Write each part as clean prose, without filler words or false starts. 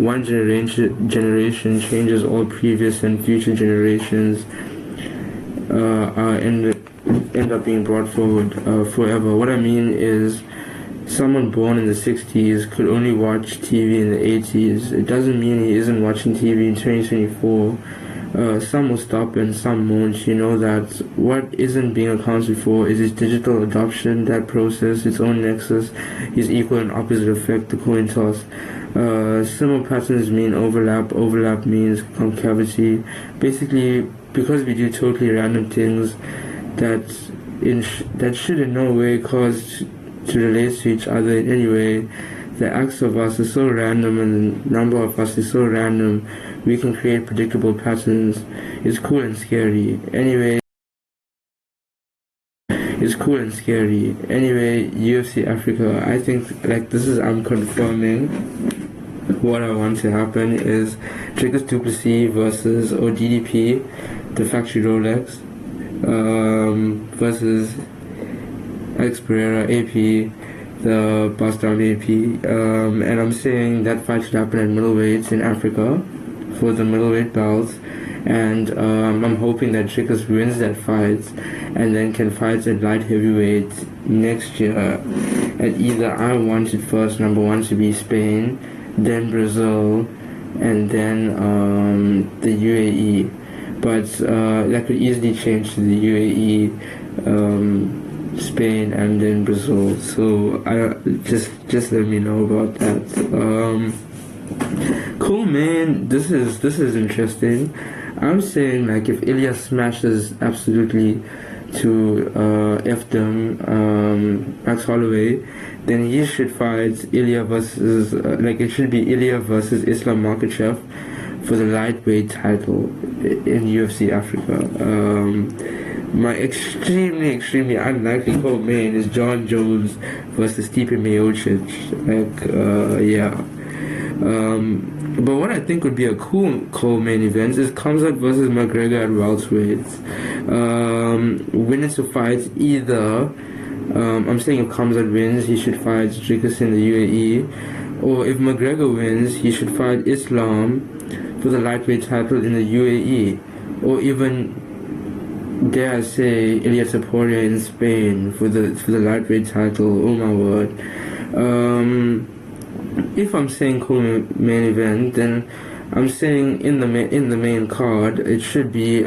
one generation changes all previous and future generations end up being brought forward forever. What I mean is, someone born in the 60s could only watch TV in the 80s. It doesn't mean he isn't watching TV in 2024. Some will stop and some won't. You know that what isn't being accounted for is his digital adoption, that process, its own nexus, his equal and opposite effect, the coin toss. Similar patterns mean overlap means concavity. Basically, because we do totally random things that should in no way cause to relate to each other in any way, the acts of us are so random and the number of us is so random, we can create predictable patterns. It's cool and scary. Anyway, UFC Africa, I think I'm confirming what I want to happen is Dricus du Plessis versus ODDP, the factory Rolex, versus Alex Pereira, AP, the Bust Down AP, and I'm saying that fight should happen at middleweights in Africa for the middleweight belts, and I'm hoping that Dricus wins that fight and then can fight at light heavyweight next year. And either I want it first, number one, to be Spain, then Brazil, and then the UAE. But that could easily change to the UAE, Spain, and then Brazil. So just let me know about that. Cool, man. This is interesting. I'm saying, like, if Ilya smashes absolutely to Max Holloway, then he should fight Ilya versus it should be Ilya versus Islam Makhachev for the lightweight title in UFC Africa. My extremely unlikely co-main is John Jones versus Stipe Miocic. But what I think would be a cool co-main event is Khamzat versus McGregor at welterweights. Winner to fight either. I'm saying if Khamzat wins, he should fight Dricus in the UAE, or if McGregor wins, he should fight Islam for the lightweight title in the UAE, or even, dare I say, Ilia Topuria in Spain for the lightweight title. Oh my word! If I'm saying co-main event, then I'm saying in the main card it should be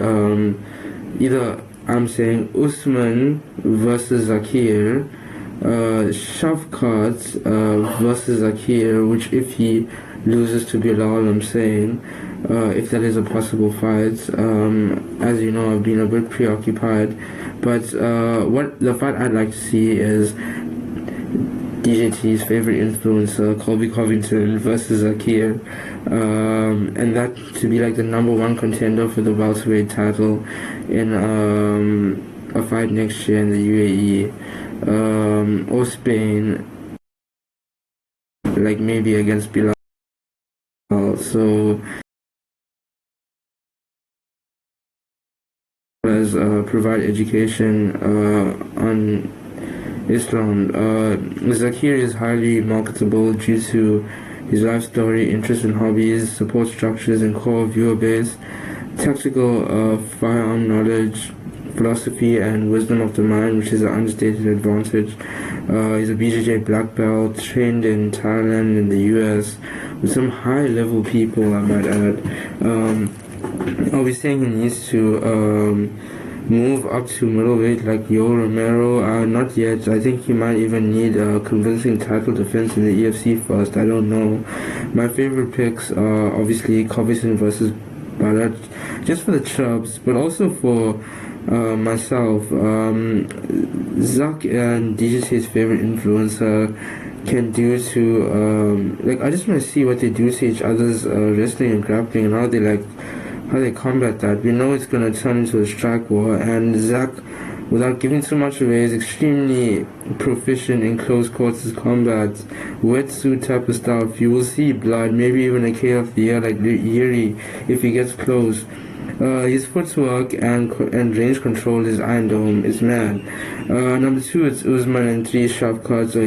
either, I'm saying, Usman versus Zakir, Shavkat versus Zakir, which if he loses to Bilal, I'm saying, if that is a possible fight. As you know, I've been a bit preoccupied, but what the fight I'd like to see is DJT's favorite influencer, Colby Covington versus Zakir, and that to be like the number one contender for the welterweight title in a fight next year in the UAE, or Spain, like maybe against Bilal. So as provide education on Islam. Zakir is highly marketable due to his life story, interest in hobbies, support structures, and core viewer base, tactical firearm knowledge, philosophy, and wisdom of the mind, which is an understated advantage. He's a BJJ black belt, trained in Thailand and the US, with some high-level people, I might add. Are we saying he needs to move up to middleweight like Yoel Romero? Not yet. I think he might even need a convincing title defense in the EFC first. I don't know. My favorite picks are obviously Covington versus Barat, just for the chubs, but also for myself. Zach and DJT's favorite influencer can do to I just want to see what they do to each other's wrestling and grappling, and how they combat that. We know it's going to turn into a strike war, and Zach, without giving too much away, is extremely proficient in close quarters combat, wetsuit type of stuff. You will see blood, maybe even a KO of the year like Yuri if he gets close. His footwork and range control, his Iron Dome is mad. Number 2, it's Usman, and 3, Shavkat.